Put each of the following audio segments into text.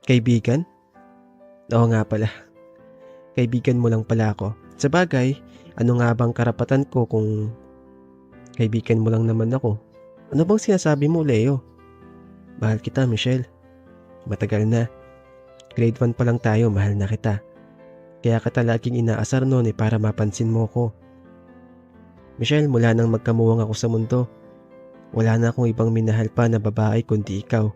Kaibigan? Oo nga pala, kaibigan mo lang pala ako. Sabagay, ano nga bang karapatan ko kung kaibigan mo lang naman ako? Ano bang sinasabi mo, Leo? Mahal kita, Michelle. Matagal na. Grade 1 pa lang tayo, mahal na kita. Kaya kita laging inaasar noon para mapansin mo ko. Michelle, mula nang magkamuwang ako sa mundo, wala na akong ibang minahal pa na babae kundi ikaw.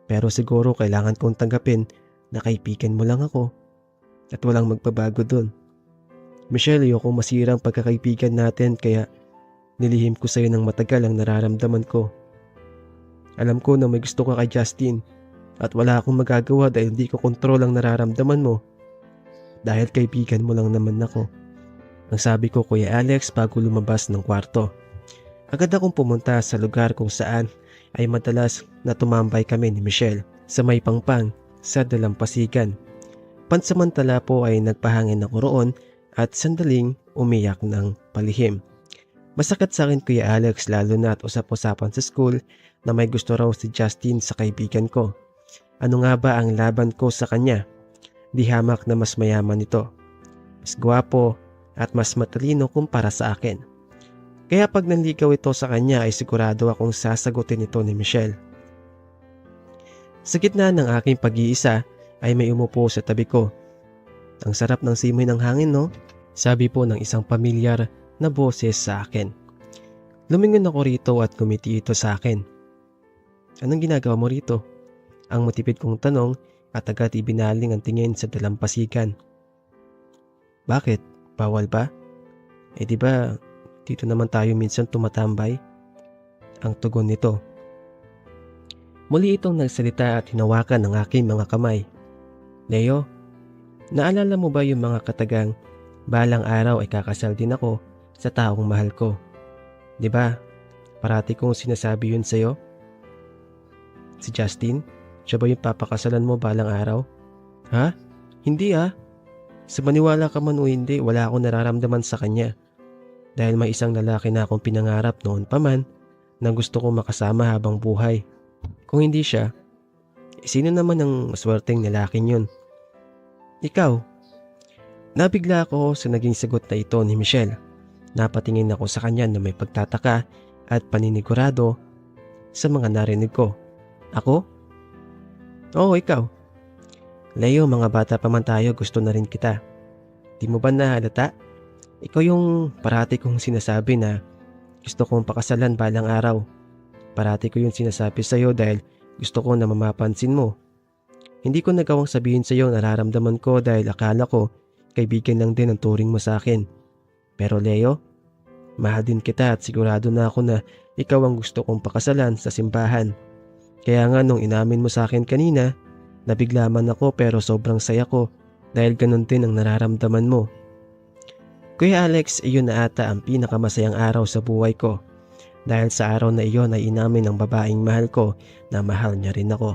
Pero siguro kailangan kong tanggapin na kaibigan mo lang ako at walang magbabago dun. Michelle, ayoko masira ang pagkakaibigan natin kaya nilihim ko sa'yo ng matagal ang nararamdaman ko. Alam ko na may gusto ka kay Justin at wala akong magagawa dahil hindi ko kontrol ang nararamdaman mo. Dahil kaibigan mo lang naman ako. Ang sabi ko, Kuya Alex, bago lumabas ng kwarto. Agad akong pumunta sa lugar kung saan ay madalas na tumambay kami ni Michelle sa may pangpang sa dalampasigan. Pansamantala po ay nagpahangin ako roon at sandaling umiyak ng palihim. Masakit sa akin, Kuya Alex, lalo na at usap-usapan sa school na may gusto raw si Justin sa kaibigan ko. Ano nga ba ang laban ko sa kanya? Di hamak na mas mayaman ito, mas gwapo at mas matalino kumpara sa akin. Kaya pag nanligaw ito sa kanya ay sigurado akong sasagutin ito ni Michelle. Sa gitna ng aking pag-iisa ay may umupo sa tabi ko. Ang sarap ng simoy ng hangin, no? Sabi po ng isang pamilyar na boses sa akin. Lumingon ako rito at kumiti ito sa akin. Anong ginagawa mo rito? Ang matipid kong tanong at agad ibinaling ang tingin sa dalampasigan. Bakit? Bawal ba? Di ba dito naman tayo minsan tumatambay? Ang tugon nito. Muli itong nagsalita at hinawakan ng aking mga kamay. Leo, naalala mo ba yung mga katagang balang araw ay kakasal din ako sa taong mahal ko? Di ba? Parati kong sinasabi yun sa'yo. Si Justin, siya ba yung papakasalan mo balang araw? Ha? Hindi ah. Sa maniwala ka man o hindi, wala akong nararamdaman sa kanya. Dahil may isang lalaki na akong pinangarap noon pa man na gusto kong makasama habang buhay. Kung hindi siya, sino naman ang maswerteng lalaking yun? Ikaw. Nabigla ako sa naging sagot na ito ni Michelle. Napatingin ako sa kanya na may pagtataka at paninigurado sa mga narinig ko. Ako? Oo, ikaw. Leo, mga bata pa man tayo, gusto na rin kita. Di mo ba nahalata? Ikaw yung parati kong sinasabi na gusto kong pakasalan balang araw. Parati ko yung sinasabi sa'yo dahil gusto ko na mamapansin mo. Hindi ko nagawang sabihin sa'yo nararamdaman ko dahil akala ko kaibigan lang din ang turing mo sa akin. Pero Leo, mahal din kita at sigurado na ako na ikaw ang gusto kong pakasalan sa simbahan. Kaya nga nung inamin mo sa akin kanina, nabigla man ako pero sobrang saya ko dahil ganun din ang nararamdaman mo. Kuya Alex, iyon na ata ang pinakamasayang araw sa buhay ko. Dahil sa araw na iyon ay inamin ng babaeng mahal ko na mahal niya rin ako.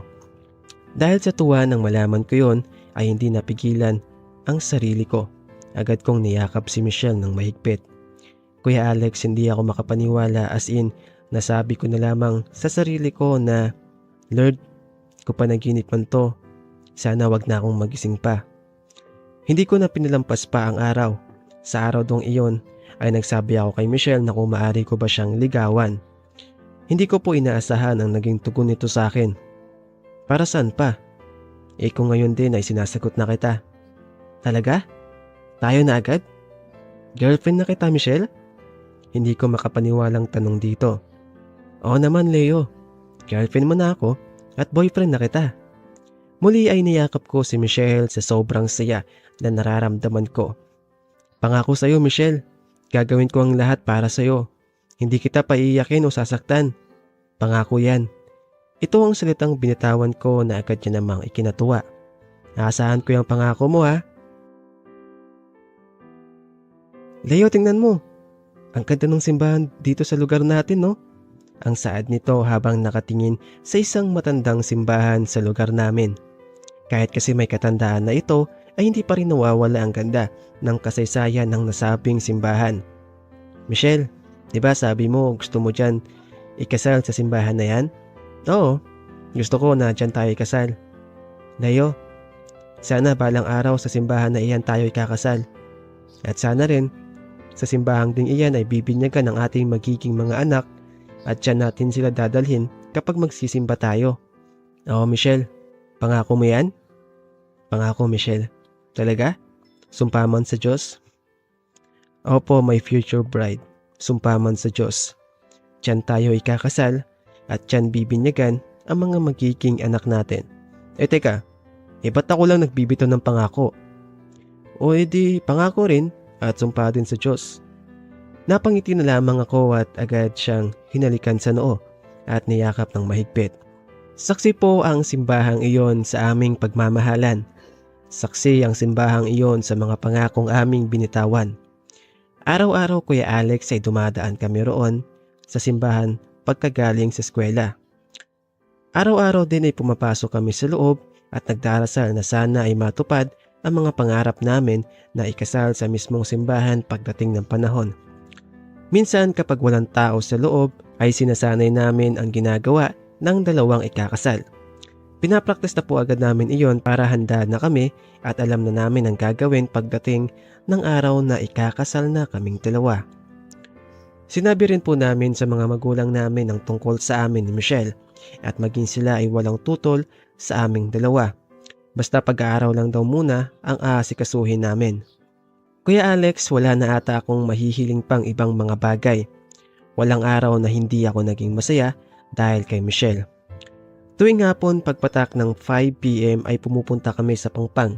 Dahil sa tuwa nang malaman ko yon ay hindi napigilan ang sarili ko. Agad kong niyakap si Michelle ng mahigpit. Kuya Alex, hindi ako makapaniwala, as in nasabi ko na lamang sa sarili ko na Lord, kung panaginip man to, sana wag na akong magising pa. Hindi ko na pinalampas pa ang araw. Sa araw dong iyon ay nagsabi ako kay Michelle na kung maaari ko ba siyang ligawan. Hindi ko po inaasahan ang naging tugon nito sa akin. Para saan pa? Kung ngayon din ay sinasagot na kita. Talaga? Tayo na agad? Girlfriend na kita, Michelle? Hindi ko makapaniwalang tanong dito. Oo naman, Leo. Girlfriend mo na ako at boyfriend na kita. Muli ay niyakap ko si Michelle sa sobrang saya na nararamdaman ko. Pangako sa'yo, Michelle. Gagawin ko ang lahat para sa'yo. Hindi kita paiiyakin o sasaktan. Pangako yan. Ito ang salitang binitawan ko na agad niya namang ikinatuwa. Aasahan ko yung pangako mo, ha? Leo, tingnan mo. Ang ganda ng simbahan dito sa lugar natin, no? Ang saad nito habang nakatingin sa isang matandang simbahan sa lugar namin. Kahit kasi may katandaan na ito ay hindi pa rin nawawala ang ganda ng kasaysayan ng nasabing simbahan. Michelle, di ba sabi mo gusto mo dyan ikasal sa simbahan na yan? Oo, gusto ko na dyan tayo ikasal. Leo, sana balang araw sa simbahan na iyan tayo ikakasal. At sana rin sa simbahang ding iyan ay bibinyagan ng ating magiging mga anak at tiyan natin sila dadalhin kapag magsisimba tayo. Oo, Michelle, pangako mo yan? Pangako, Michelle. Talaga? Sumpaman sa Diyos? Opo, my future bride. Sumpaman sa Diyos. Tiyan tayo ikakasal at tiyan bibinyagan ang mga magiging anak natin. Teka, ba't ako lang nagbibito ng pangako? O edi pangako rin at sumpa din sa Diyos. Napangiti na lamang ako at agad siyang hinalikan sa noo at niyakap ng mahigpit. Saksi po ang simbahang iyon sa aming pagmamahalan. Saksi ang simbahang iyon sa mga pangakong aming binitawan. Araw-araw, Kuya Alex, ay dumadaan kami roon sa simbahan pagkagaling sa eskwela. Araw-araw din ay pumapasok kami sa loob at nagdarasal na sana ay matupad ang mga pangarap namin na ikasal sa mismong simbahan pagdating ng panahon. Minsan kapag walang tao sa loob ay sinasanay namin ang ginagawa ng dalawang ikakasal. Pinapraktis na po agad namin iyon para handa na kami at alam na namin ang gagawin pagdating ng araw na ikakasal na kaming dalawa. Sinabi rin po namin sa mga magulang namin ang tungkol sa amin ni Michelle at maging sila ay walang tutol sa aming dalawa. Basta pag-aaraw lang daw muna ang aasikasuhin namin. Kuya Alex, wala na ata akong mahihiling pang ibang mga bagay. Walang araw na hindi ako naging masaya dahil kay Michelle. Tuwing hapon pagpatak ng 5 PM ay pumupunta kami sa Pangpang.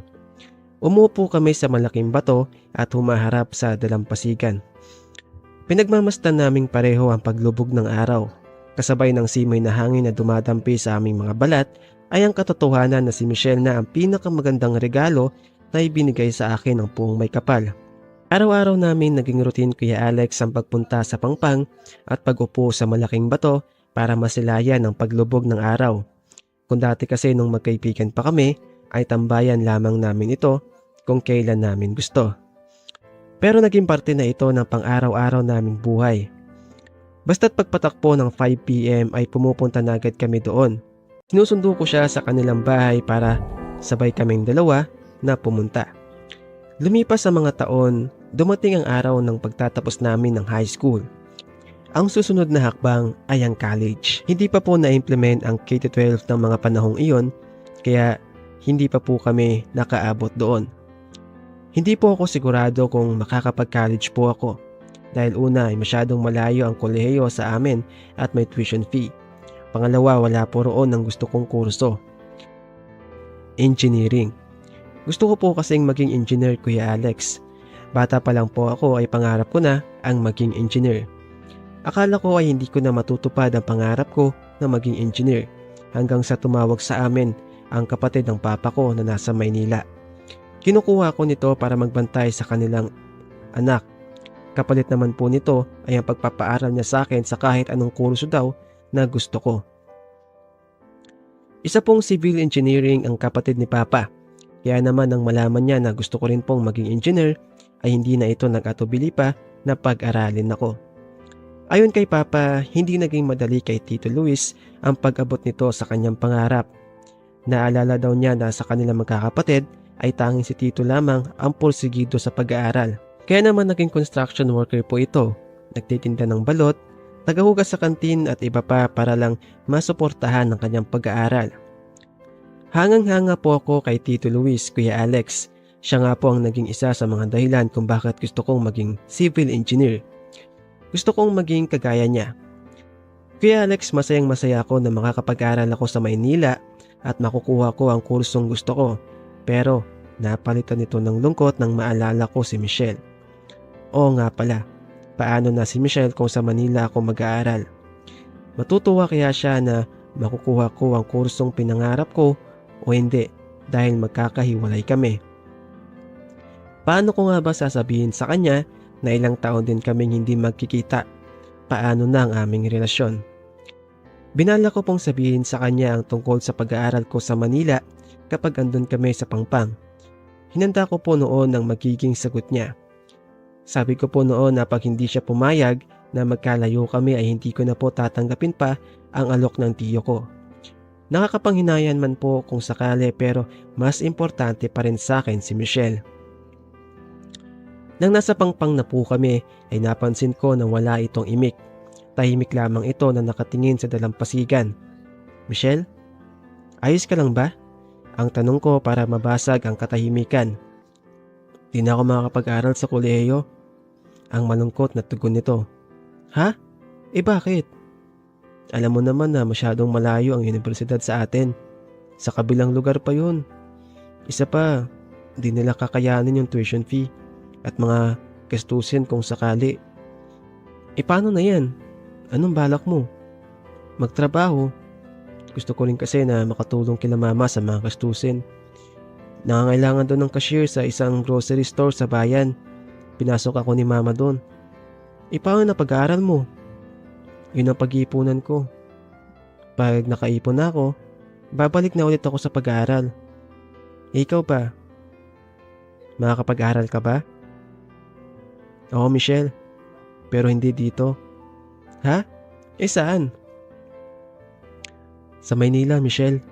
Umupo kami sa malaking bato at humaharap sa dalampasigan. Pinagmamasdan naming pareho ang paglubog ng araw. Kasabay ng simoy na hangin na dumadampi sa aming mga balat ay ang katotohanan na si Michelle na ang pinakamagandang regalo na ibinigay sa akin ng puong may kapal. Araw-araw namin naging routine, Kuya Alex, ang pagpunta sa Pangpang at pag-upo sa malaking bato para masilayan ang paglubog ng araw. Kung dati kasi nung magkaibigan pa kami ay tambayan lamang namin ito kung kailan namin gusto. Pero naging parte na ito ng pang-araw-araw naming buhay. Basta't pagpatakpo ng 5 PM ay pumupunta na agad kami doon. Sinusundo ko siya sa kanilang bahay para sabay kaming dalawa na pumunta. Lumipas ang mga taon, dumating ang araw ng pagtatapos namin ng high school. Ang susunod na hakbang ay ang college. Hindi pa po na-implement ang K-12 ng mga panahong iyon, kaya hindi pa po kami nakaabot doon. Hindi po ako sigurado kung makakapag-college po ako. Dahil una ay masyadong malayo ang kolehiyo sa amin at may tuition fee. Pangalawa, wala po roon ang gusto kong kurso. Engineering. Gusto ko po kasing maging engineer, Kuya Alex. Bata pa lang po ako ay pangarap ko na ang maging engineer. Akala ko ay hindi ko na matutupad ang pangarap ko na maging engineer hanggang sa tumawag sa amin ang kapatid ng papa ko na nasa Maynila. Kinukuha ko nito para magbantay sa kanilang anak. Kapalit naman po nito ay ang pagpapaaral niya sa akin sa kahit anong kurso daw na gusto ko. Isa pong civil engineering ang kapatid ni Papa. Kaya naman nang malaman niya na gusto ko rin pong maging engineer ay hindi na ito nag-atubili pa na pag-aralin ako. Ayon kay Papa, hindi naging madali kay Tito Luis ang pag-abot nito sa kanyang pangarap. Naalala daw niya na sa kanilang magkakapatid ay tanging si Tito lamang ang porsigido sa pag-aaral. Kaya naman naging construction worker po ito, nagtitinda ng balot, tagahugas sa kantin at iba pa para lang masuportahan ang kanyang pag-aaral. Hangang-hanga po ako kay Tito Luis, Kuya Alex. Siya nga po ang naging isa sa mga dahilan kung bakit gusto kong maging civil engineer. Gusto kong maging kagaya niya. Kuya Alex, masayang-masaya ako na makakapag-aral ako sa Maynila at makukuha ko ang kursong gusto ko. Pero napalitan nito ng lungkot nang maalala ko si Michelle. Oo nga pala, paano na si Michelle kung sa Manila ako mag-aaral? Matutuwa kaya siya na makukuha ko ang kursong pinangarap ko o hindi dahil magkakahiwalay kami? Paano ko nga ba sasabihin sa kanya na ilang taon din kaming hindi magkikita? Paano na ang aming relasyon? Binala ko pong sabihin sa kanya ang tungkol sa pag-aaral ko sa Manila kapag andun kami sa Pangpang. Hinanda ko po noon ang magiging sagot niya. Sabi ko po noon na pag hindi siya pumayag na magkalayo kami ay hindi ko na po tatanggapin pa ang alok ng tiyo ko. Nakakapanghinayang man po kung sakali pero mas importante pa rin sa akin si Michelle. Nang nasa pangpang na po kami ay napansin ko na wala itong imik. Tahimik lamang ito na nakatingin sa dalampasigan. Michelle, ayos ka lang ba? Ang tanong ko para mabasag ang katahimikan. Di na ako makakapag-aral sa kolehiyo. Ang malungkot na tugon nito. Ha? Bakit? Alam mo naman na masyadong malayo ang universidad sa atin. Sa kabilang lugar pa yun. Isa pa, di nila kakayanin yung tuition fee at mga gastusin kung sakali. Paano na yan? Anong balak mo? Magtrabaho. Gusto ko rin kasi na makatulong kila mama sa mga gastusin. Nangangailangan doon ng cashier sa isang grocery store sa bayan. Pinasok ako ni mama doon. Paano na pag-aaral mo? Yun ang pag-iipunan ko. Pag nakaipon na ako, babalik na ulit ako sa pag-aaral. Ikaw ba? Makakapag-aaral ka ba? Oo, Michelle. Pero hindi dito. Ha? Saan? Sa Maynila, Michelle.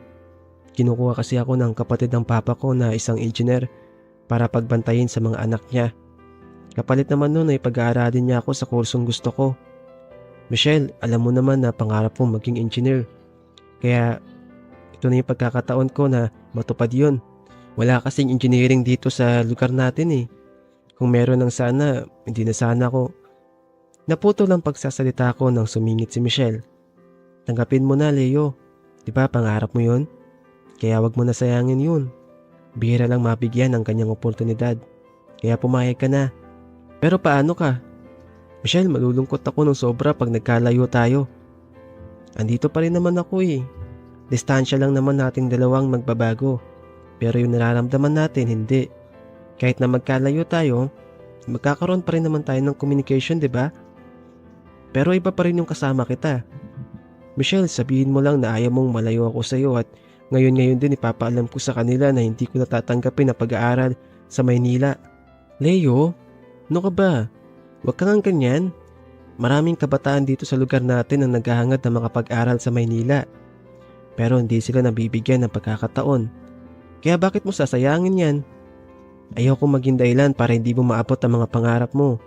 Kinukuha kasi ako ng kapatid ng papa ko na isang engineer para pagbantayin sa mga anak niya. Kapalit naman nun ay pag-aaralin niya ako sa kursong gusto ko. Michelle, alam mo naman na pangarap kong maging engineer. Kaya ito na yung pagkakataon ko na matupad yun. Wala kasing engineering dito sa lugar natin eh. Kung meron ng sana, hindi na sana ako. Naputo lang pagsasalita ko nang sumingit si Michelle. Tanggapin mo na, Leo. Diba pangarap mo yun? Kaya wag mo na sayangin yun. Bihira lang mabigyan ng kanyang oportunidad. Kaya pumayag ka na. Pero paano ka? Michelle, malulungkot ako ng sobra pag nagkalayo tayo. Andito pa rin naman ako eh. Distansya lang naman nating dalawang magbabago. Pero yung nararamdaman natin, hindi. Kahit na magkalayo tayo, magkakaroon pa rin naman tayo ng communication, diba? Pero iba pa rin yung kasama kita. Michelle, sabihin mo lang na ayaw mong malayo ako sa iyo at ngayon din ipapaalam ko sa kanila na hindi ko natatanggapin na pag-aaral sa Maynila. Leo, ano ka ba? Huwag kang ganyan. Maraming kabataan dito sa lugar natin ang naghahangad na makapag-aral sa Maynila. Pero hindi sila nabibigyan ng pagkakataon. Kaya bakit mo sasayangin yan? Ayaw kong maging dahilan para hindi mo maabot ang mga pangarap mo.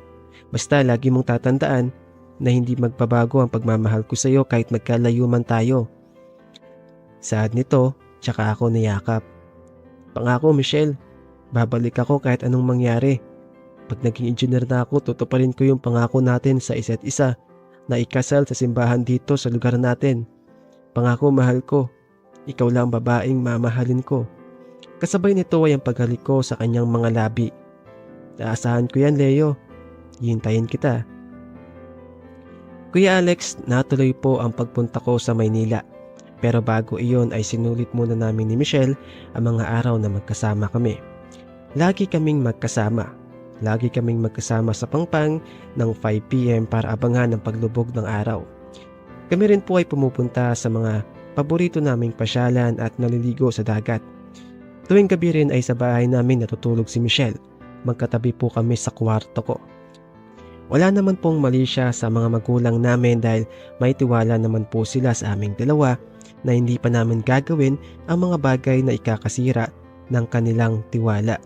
Basta lagi mong tatandaan na hindi magbabago ang pagmamahal ko sa iyo kahit magkalayo man tayo. Saad nito, tsaka ako niyakap. Pangako, Michelle, babalik ako kahit anong mangyari. Pag naging engineer na ako, tutuparin ko yung pangako natin sa isa't isa na ikasal sa simbahan dito sa lugar natin. Pangako, mahal ko. Ikaw lang babaeng mamahalin ko. Kasabay nito ay ang paghalik ko sa kanyang mga labi. Naasahan ko yan, Leo. Hihintayin kita. Kuya Alex, natuloy po ang pagpunta ko sa Maynila. Pero bago iyon ay sinulit muna namin ni Michelle ang mga araw na magkasama kami. Lagi kaming magkasama. Lagi kaming magkasama sa pangpang ng 5 PM para abangan ang paglubog ng araw. Kami rin po ay pumupunta sa mga paborito naming pasyalan at naliligo sa dagat. Tuwing gabi rin ay sa bahay namin natutulog si Michelle. Magkatabi po kami sa kwarto ko. Wala naman pong mali siya sa mga magulang namin dahil may tiwala naman po sila sa aming dalawa na hindi pa namin gagawin ang mga bagay na ikakasira ng kanilang tiwala.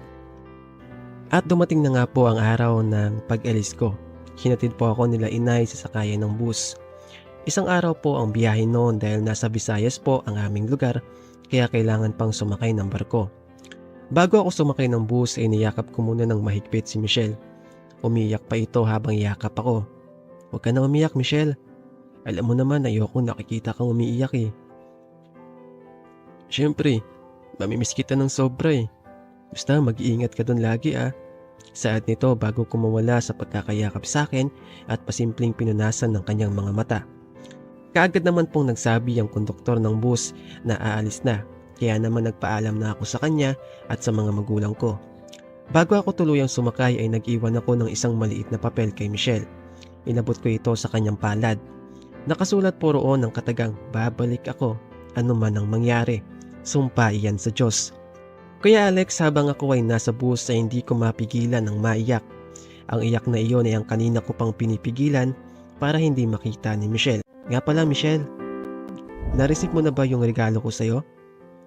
At dumating na nga po ang araw ng pag-alis ko. Hinatid po ako nila inay sa sakayan ng bus. Isang araw po ang biyahe noon dahil nasa Visayas po ang aming lugar kaya kailangan pang sumakay ng barko. Bago ako sumakay ng bus ay niyakap ko muna ng mahigpit si Michelle. Umiyak pa ito habang yakap ako. Huwag ka na umiyak, Michelle. Alam mo naman ayoko nakikita kang umiiyak eh. Siyempre, mamimiss kita ng sobra eh. Basta mag-iingat ka doon lagi ah. Saad nito bago kumawala sa pagkakayakap sa akin at pasimpleng pinunasan ng kanyang mga mata. Kaagad naman pong nagsabi ang konduktor ng bus na aalis na, kaya naman nagpaalam na ako sa kanya at sa mga magulang ko. Bago ako tuluyang sumakay ay nag-iwan ako ng isang maliit na papel kay Michelle. Inabot ko ito sa kanyang palad. Nakasulat po roon ang katagang babalik ako, ano man ang mangyari. Sumpa iyan sa Diyos. Kuya Alex, habang ako ay nasa bus ay hindi ko mapigilan ng maiyak. Ang iyak na iyon ay ang kanina ko pang pinipigilan para hindi makita ni Michelle. Nga pala Michelle, Na-receive mo na ba yung regalo ko sa'yo?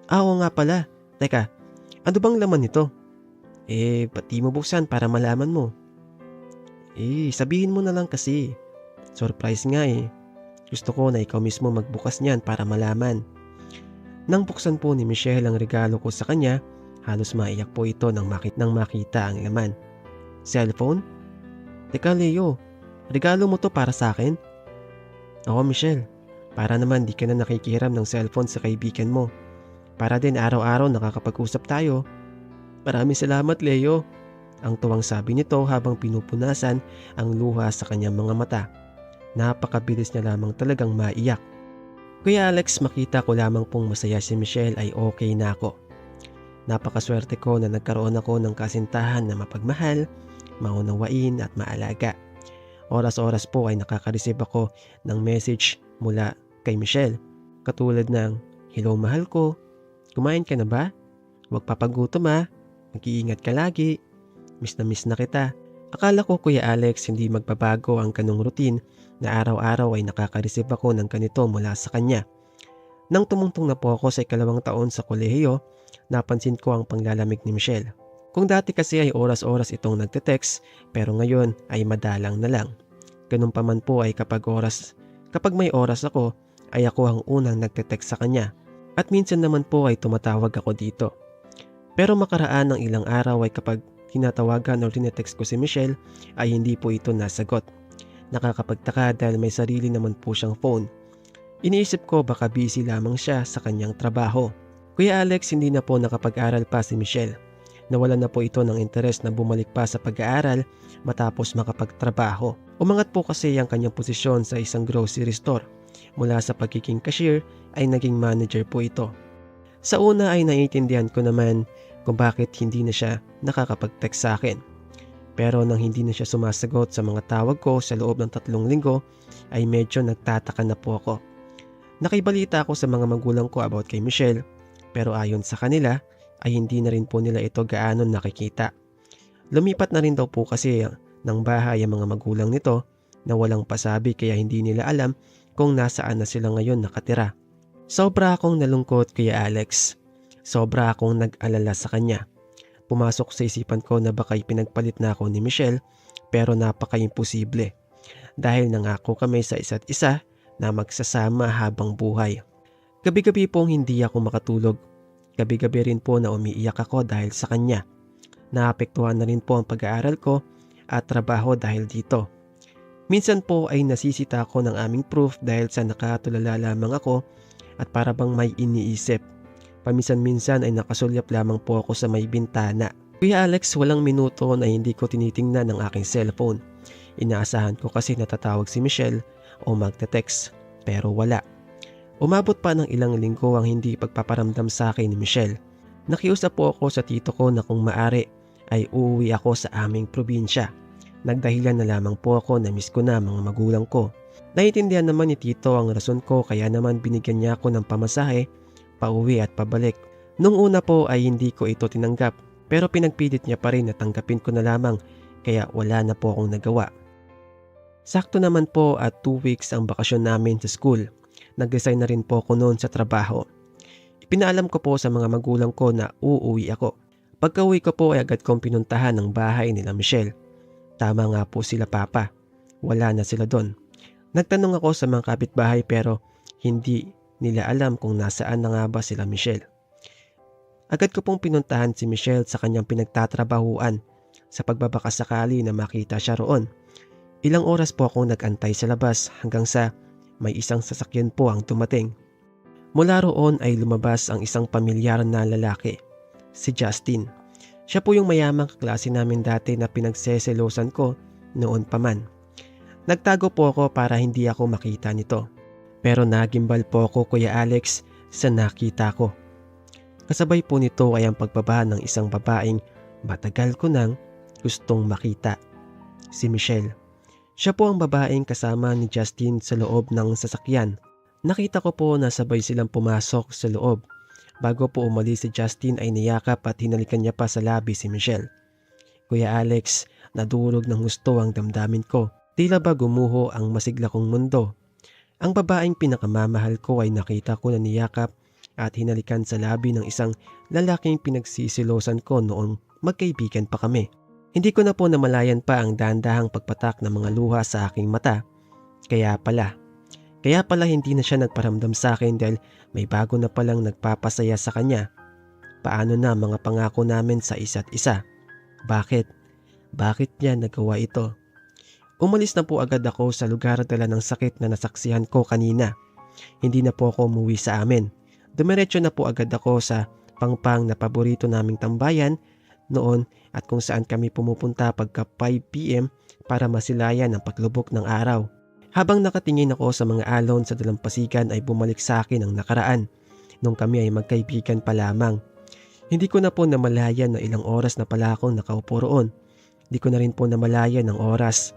Ah, oo nga pala. Teka, ano bang laman nito? Ba't di mo buksan para malaman mo? Sabihin mo na lang kasi. Surprise nga eh. Gusto ko na ikaw mismo magbukas niyan para malaman. Nang buksan po ni Michelle ang regalo ko sa kanya, halos maiyak po ito nang makita ang laman. Cellphone? Teka Leo, regalo mo to para sa akin? Oo Michelle, para naman di ka na nakikihiram ng cellphone sa kaibigan mo. Para din araw-araw nakakapag-usap tayo. Maraming salamat Leo. Ang tuwang sabi nito habang pinupunasan ang luha sa kanyang mga mata. Napakabilis niya lamang talagang maiyak. Kuya Alex, makita ko lamang pong masaya si Michelle ay okay na ako. Napakaswerte ko na nagkaroon ako ng kasintahan na mapagmahal, maunawain at maalaga. Oras-oras po ay nakaka-receive ako ng message mula kay Michelle. Katulad ng, "Hello mahal ko, kumain ka na ba? Huwag papagutom ha, mag-iingat ka lagi, miss na kita." Akala ko Kuya Alex hindi magbabago ang ganong routine na araw-araw ay nakaka-receive ako ng ganito mula sa kanya. Nang tumungtong na po ako sa 2nd taon sa kolehiyo, napansin ko ang panglalamig ni Michelle. Kung dati kasi ay oras-oras itong nagte-text, pero ngayon ay madalang na lang. Ganun pa man po ay kapag may oras ako, ay ako ang unang nagte-text sa kanya. At minsan naman po ay tumatawag ako dito. Pero makaraan ng ilang araw ay kapag tinatawagan o tinetext ko si Michelle ay hindi po ito nasagot. Nakakapagtaka dahil may sarili naman po siyang phone. Iniisip ko baka busy lamang siya sa kanyang trabaho. Kuya Alex, hindi na po nakapag-aral pa si Michelle. Nawalan na po ito ng interes na bumalik pa sa pag-aaral matapos makapagtrabaho. Umangat po kasi ang kanyang posisyon sa isang grocery store. Mula sa pagiging cashier ay naging manager po ito. Sa una ay naiintindihan ko naman kung bakit hindi na siya nakakapag-text sa akin. Pero nang hindi na siya sumasagot sa mga tawag ko sa loob ng 3 linggo ay medyo nagtataka na po ako. Nakibalita ako sa mga magulang ko about kay Michelle, pero ayon sa kanila ay hindi na rin po nila ito gaano nakikita. Lumipat na rin daw po kasi ng bahay ang mga magulang nito na walang pasabi kaya hindi nila alam kung nasaan na sila ngayon nakatira. Sobra akong nalungkot Kuya Alex. Sobra akong nag-alala sa kanya. Pumasok sa isipan ko na baka ipinagpalit na ako ni Michelle pero napaka-imposible. Dahil nangako kami sa isa't isa na magsasama habang buhay. Gabi-gabi pong hindi ako makatulog. Gabi-gabi rin po na umiiyak ako dahil sa kanya. Naapektuhan na rin po ang pag-aaral ko at trabaho dahil dito. Minsan po ay nasisita ako ng aming proof dahil sa nakatulala lamang ako at para bang may iniisip. Paminsan-minsan ay nakasulyap lamang po ako sa may bintana. Kuya Alex, walang minuto na hindi ko tinitingnan ang aking cellphone. Inaasahan ko kasi natatawag si Michelle o magte-text, pero wala. Umabot pa ng ilang linggo ang hindi pagpaparamdam sa akin ni Michelle. Nakiusap po ako sa tito ko na kung maaari ay uuwi ako sa aming probinsya. Nagdahilan na lamang po ako na miss ko na mga magulang ko. Naiintindihan naman ni tito ang rason ko kaya naman binigyan niya ako ng pamasahe, pauwi at pabalik. Nung una po ay hindi ko ito tinanggap pero pinagpilit niya pa rin na tanggapin ko na lamang kaya wala na po akong nagawa. Sakto naman po at 2 weeks ang bakasyon namin sa school. Nag-resign na rin po ako noon sa trabaho. Ipinaalam ko po sa mga magulang ko na uuwi ako. Pagka-uwi ko po ay agad kong pinuntahan ng bahay nila Michelle. Tama nga po sila papa. Wala na sila doon. Nagtanong ako sa mga kapitbahay pero hindi nila alam kung nasaan na nga ba sila Michelle. Agad ko pong pinuntahan si Michelle sa kanyang pinagtatrabahuan sa pagbabakasakali na makita siya roon. Ilang oras po akong nag-antay sa labas hanggang sa may isang sasakyan po ang dumating. Mula roon ay lumabas ang isang pamilyar na lalaki, si Justin. Siya po yung mayamang kaklase namin dati na pinagseselosan ko noon pa man. Nagtago po ako para hindi ako makita nito. Pero nagimbal po ako Kuya Alex sa nakita ko. Kasabay po nito ay ang pagbaba ng isang babaeng matagal ko nang gustong makita. Si Michelle. Siya po ang babaeng kasama ni Justin sa loob ng sasakyan. Nakita ko po na sabay silang pumasok sa loob. Bago po umalis si Justin ay niyakap at hinalikan niya pa sa labi si Michelle. Kuya Alex, nadurog ng gusto ang damdamin ko. Tila ba gumuho ang masigla kong mundo. Ang babaeng pinakamamahal ko ay nakita ko na niyakap at hinalikan sa labi ng isang lalaking pinagsisilosan ko noong magkaibigan pa kami. Hindi ko na po namalayan pa ang dahan-dahang pagpatak ng mga luha sa aking mata. Kaya pala hindi na siya nagparamdam sa akin dahil may bago na palang nagpapasaya sa kanya. Paano na mga pangako namin sa isa't isa? Bakit? Bakit niya nagawa ito? Umalis na po agad ako sa lugar dala ng sakit na nasaksihan ko kanina. Hindi na po ako umuwi sa amin. Dumiretso na po agad ako sa pangpang na paborito naming tambayan noon at kung saan kami pumupunta pagka 5 PM para masilayan ang paglubok ng araw. Habang nakatingin ako sa mga alon sa dalampasigan ay bumalik sa akin ang nakaraan nung kami ay magkaibigan pa lamang. Hindi ko na po namalayan na ilang oras na pala akong nakaupo roon. Hindi ko na rin po namalayan ang oras.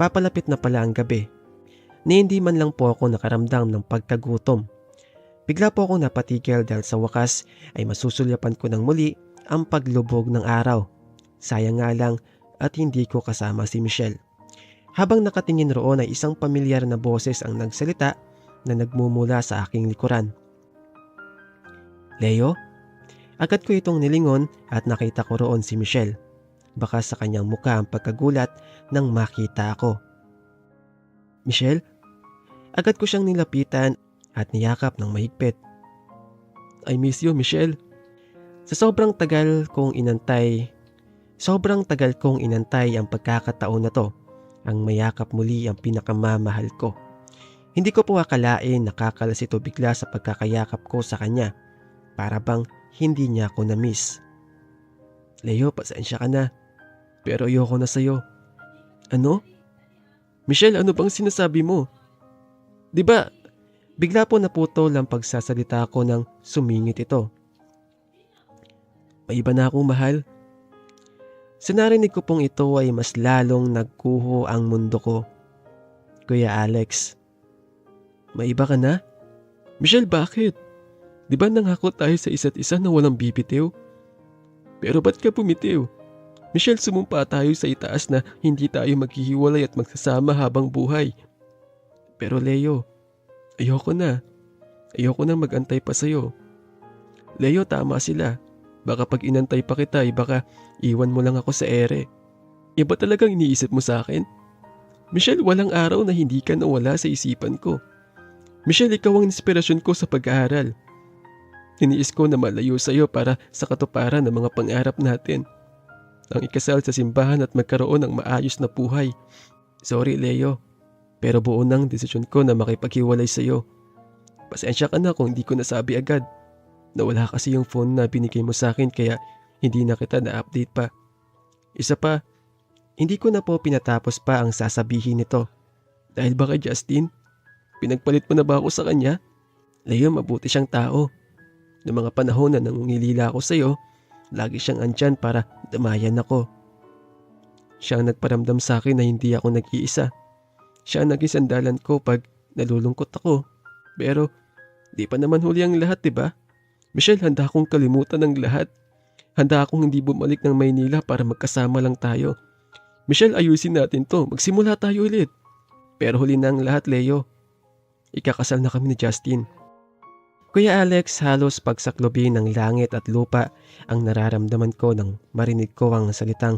Papalapit na pala ang gabi. Ni hindi man lang po ako nakaramdam ng pagkagutom. Bigla po akong napatigil dahil sa wakas ay masusulyapan ko ng muli ang paglubog ng araw. Sayang nga lang at hindi ko kasama si Michelle. Habang nakatingin roon ay isang pamilyar na boses ang nagsalita na nagmumula sa aking likuran. Leo? Agad ko itong nilingon at nakita ko roon si Michelle. Baka sa kanyang mukha ang pagkagulat nang makita ako. Michelle? Agad ko siyang nilapitan at niyakap ng mahigpit. I miss you, Michelle. Sobrang tagal kong inantay ang pagkakataon na to. Ang mayakap muli ang pinakamamahal ko. Hindi ko po akalain nakakalas ito bigla sa pagkakayakap ko sa kanya. Para bang hindi niya ako na-miss. Leo, pasensya ka na. Pero ayoko na sa'yo. Ano? Michelle, ano bang sinasabi mo? Diba, bigla po naputol ang pagsasalita ko nang sumingit ito. May iba na akong mahal. Sa narinig ko pong ito ay mas lalong nagkuho ang mundo ko. Kuya Alex, may iba ka na? Michelle, bakit? Di ba nangako tayo sa isa't isa na walang bibitiw? Pero ba't ka bumitiw? Michelle, sumumpa tayo sa itaas na hindi tayo maghihiwalay at magsasama habang buhay. Pero Leo, ayoko na. Ayoko nang mag-antay pa sa'yo. Leo, tama sila. Baka pag inantay pa kita ay baka iwan mo lang ako sa ere. Iba talagang iniisip mo sa akin? Michelle, walang araw na hindi ka nawala sa isipan ko. Michelle, ikaw ang inspirasyon ko sa pag-aaral. Iniis ko na malayo sa iyo para sa katuparan ng mga pangarap natin. Ang ikasal sa simbahan at magkaroon ng maayos na buhay. Sorry Leo, pero buo nang desisyon ko na makipaghiwalay sa iyo. Pasensya ka na kung hindi ko nasabi agad. Nawala kasi yung phone na binigay mo sa akin kaya hindi na kita na-update pa. Isa pa, hindi ko na po pinatapos pa ang sasabihin nito. Dahil ba kay Justin? Pinagpalit mo na ba ako sa kanya? Leo, mabuti siyang tao. Noong mga panahon na nangungilila ako sa iyo, lagi siyang andyan para damayan ako. Siya ang nagparamdam sa akin na hindi ako nag-iisa. Siya ang naging sandalan ko pag nalulungkot ako. Pero di pa naman huli ang lahat, diba? Michelle, handa akong kalimutan ng lahat. Handa akong hindi bumalik ng Maynila para magkasama lang tayo. Michelle, ayusin natin to. Magsimula tayo ulit. Pero huli na ang lahat, Leo. Ikakasal na kami ni Justin. Kuya Alex, halos pagsaklobi ng langit at lupa ang nararamdaman ko nang marinig ko ang salitang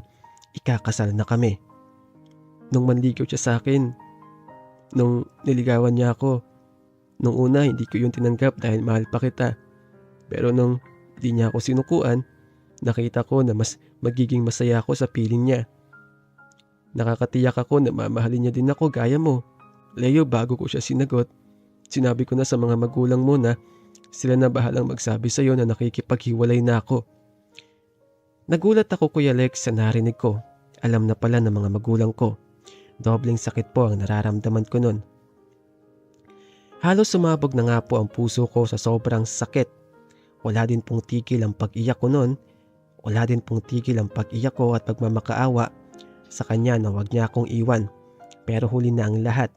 ikakasal na kami. Nung manligaw siya sa akin, nung niligawan niya ako, nung una hindi ko yun tinanggap dahil mahal pa kita. Pero nung di niya ako sinukuan, nakita ko na mas magiging masaya ako sa piling niya. Nakakatiyak ako na mamahalin niya din ako gaya mo. Leo, bago ko siya sinagot, sinabi ko na sa mga magulang mo na sila na bahalang magsabi sa iyo na nakikipaghiwalay na ako. Nagulat ako, Kuya Lex, sa narinig ko. Alam na pala ng mga magulang ko. Dobleng sakit po ang nararamdaman ko nun. Halos sumabog na nga po ang puso ko sa sobrang sakit. Wala din pong tigil ang pag-iyak ko nun. Wala din pong tigil ang pag-iyak ko at pagmamakaawa sa kanya na wag niya akong iwan. Pero huli na ang lahat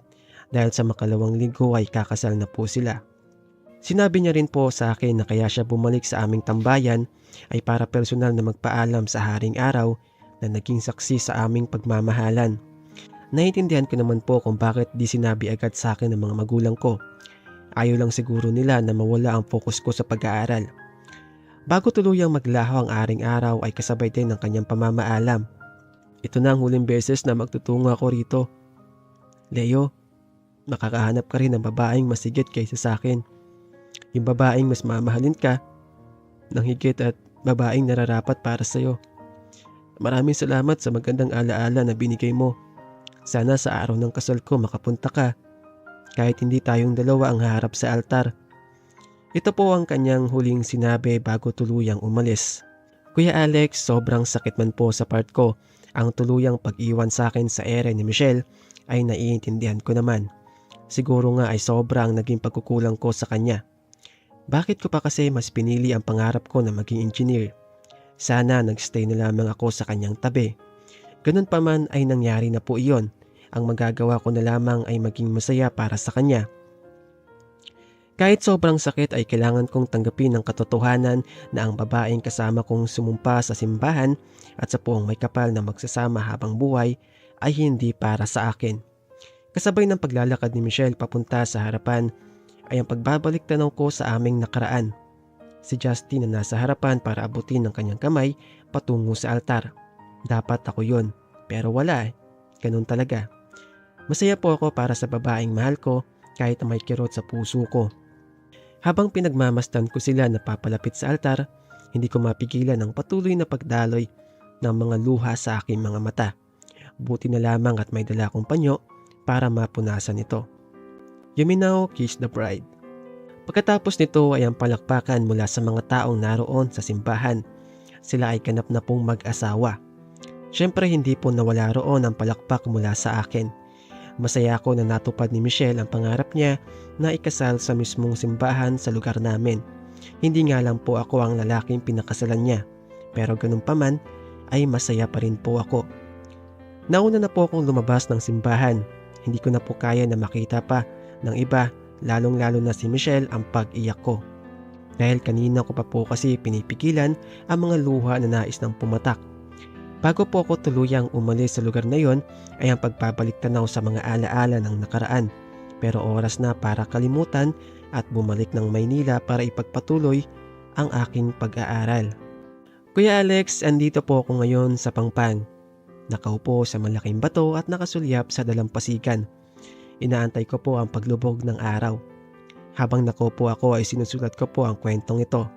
dahil sa makalawang linggo ay kakasal na po sila. Sinabi niya rin po sa akin na kaya siya bumalik sa aming tambayan ay para personal na magpaalam sa haring araw na naging saksi sa aming pagmamahalan. Naiintindihan ko naman po kung bakit di sinabi agad sa akin ng mga magulang ko. Ayaw lang siguro nila na mawala ang focus ko sa pag-aaral. Bago tuluyang maglaho ang aring araw ay kasabay din ng kanyang pamamaalam. Ito na ang huling beses na magtutungo ako rito. Leo, makakahanap ka rin ng babaeng mas higit kaysa sa akin. Yung babaeng mas mamahalin ka ng higit at babaeng nararapat para sa'yo. Maraming salamat sa magandang alaala na binigay mo. Sana sa araw ng kasal ko makapunta ka. Kahit hindi tayong dalawa ang haharap sa altar. Ito po ang kanyang huling sinabi bago tuluyang umalis. Kuya Alex, sobrang sakit man po sa part ko. Ang tuluyang pag-iwan sa akin sa ere ni Michelle ay naiintindihan ko naman. Siguro nga ay sobrang naging pagkukulang ko sa kanya. Bakit ko pa kasi mas pinili ang pangarap ko na maging engineer? Sana nagstay na lamang ako sa kanyang tabi. Ganun pa man ay nangyari na po iyon. Ang magagawa ko na lamang ay maging masaya para sa kanya. Kahit sobrang sakit ay kailangan kong tanggapin ang katotohanan na ang babaeng kasama kong sumumpa sa simbahan at sa puong may kapal na magsasama habang buhay ay hindi para sa akin. Kasabay ng paglalakad ni Michelle papunta sa harapan ay ang pagbabalik tanaw ko sa aming nakaraan. Si Justin na nasa harapan para abutin ng kanyang kamay patungo sa altar. Dapat ako yun, pero wala eh. Ganun talaga. Masaya po ako para sa babaeng mahal ko kahit may kirot sa puso ko. Habang pinagmamasdan ko sila na papalapit sa altar, hindi ko mapigilan ang patuloy na pagdaloy ng mga luha sa aking mga mata. Buti na lamang at may dala akong panyo para mapunasan ito. You may now kiss the bride. Pagkatapos nito ay ang palakpakan mula sa mga taong naroon sa simbahan. Sila ay ganap na pong mag-asawa. Siyempre hindi po nawala roon ang palakpak mula sa akin. Masaya ako na natupad ni Michelle ang pangarap niya na ikasal sa mismong simbahan sa lugar namin. Hindi nga lang po ako ang lalaking pinakasalan niya, pero ganun pa man ay masaya pa rin po ako. Nauna na po akong lumabas ng simbahan. Hindi ko na po kaya na makita pa ng iba, lalong-lalo na si Michelle ang pag-iyak ko. Dahil kanina ko pa po kasi pinipigilan ang mga luha na nais ng pumatak. Bago po ako tuluyang umalis sa lugar na yon ay ang pagbabalik tanaw sa mga alaala ng nakaraan. Pero oras na para kalimutan at bumalik ng Maynila para ipagpatuloy ang aking pag-aaral. Kuya Alex, andito po ako ngayon sa Pangpang. Nakaupo sa malaking bato at nakasulyap sa dalampasigan. Inaantay ko po ang paglubog ng araw. Habang nakaupo ako ay sinusulat ko po ang kwentong ito.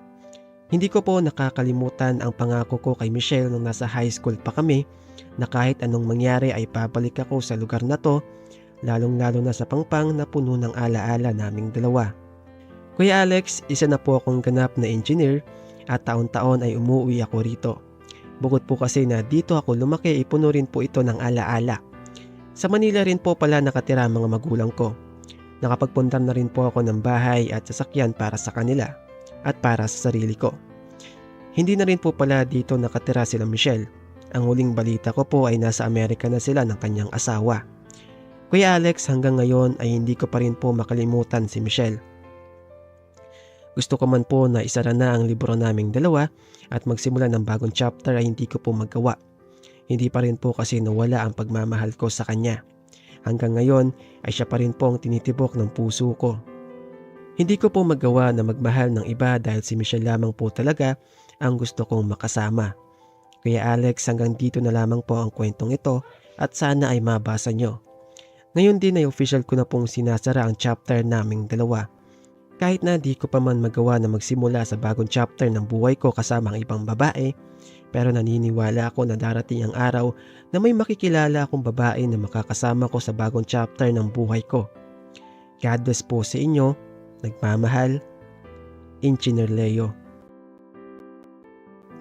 Hindi ko po nakakalimutan ang pangako ko kay Michelle nung nasa high school pa kami na kahit anong mangyari ay babalik ako sa lugar na to, lalong-lalo na sa Pangpang na puno ng alaala naming dalawa. Kuya Alex, isa na po akong ganap na engineer at taon-taon ay umuwi ako rito. Bukod po kasi na dito ako lumaki, puno rin po ito ng alaala. Sa Manila rin po pala nakatira ang mga magulang ko. Nakapagpunta na rin po ako ng bahay at sasakyan para sa kanila at para sa sarili ko. Hindi na rin po pala dito nakatira sila Michelle. Ang huling balita ko po ay nasa Amerika na sila ng kanyang asawa. Kuya Alex, hanggang ngayon ay hindi ko pa rin po makalimutan si Michelle. Gusto ko man po na isara na ang libro naming dalawa at magsimula ng bagong chapter ay hindi ko po magawa. Hindi pa rin po kasi nawala ang pagmamahal ko sa kanya. Hanggang ngayon ay siya pa rin po ang tinitibok ng puso ko. Hindi ko po magawa na magmahal ng iba dahil si Michelle lamang po talaga ang gusto kong makasama. Kuya Alex, hanggang dito na lamang po ang kwentong ito at sana ay mabasa nyo. Ngayon din ay official ko na pong sinasara ang chapter naming dalawa. Kahit na di ko pa man magawa na magsimula sa bagong chapter ng buhay ko kasama ang ibang babae, pero naniniwala ako na darating ang araw na may makikilala akong babae na makakasama ko sa bagong chapter ng buhay ko. God bless po sa inyo. Nagmamahal, Engineer Leo.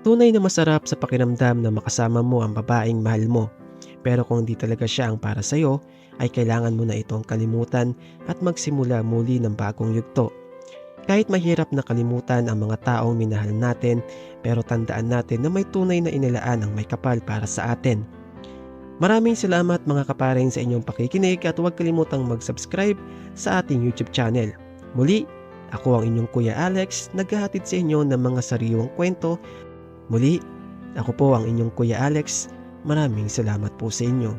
Tunay na masarap sa pakiramdam na makasama mo ang babaeng mahal mo. Pero kung di talaga siya ang para sa'yo, ay kailangan mo na itong kalimutan at magsimula muli ng bagong yugto. Kahit mahirap na kalimutan ang mga taong minahal natin, pero tandaan natin na may tunay na inilaan ang may kapal para sa atin. Maraming salamat mga kaparing sa inyong pakikinig at huwag kalimutang mag-subscribe sa ating YouTube channel. Muli, ako ang inyong Kuya Alex, naghahatid sa inyo ng mga sariwang kwento. Muli, ako po ang inyong Kuya Alex. Maraming salamat po sa inyo.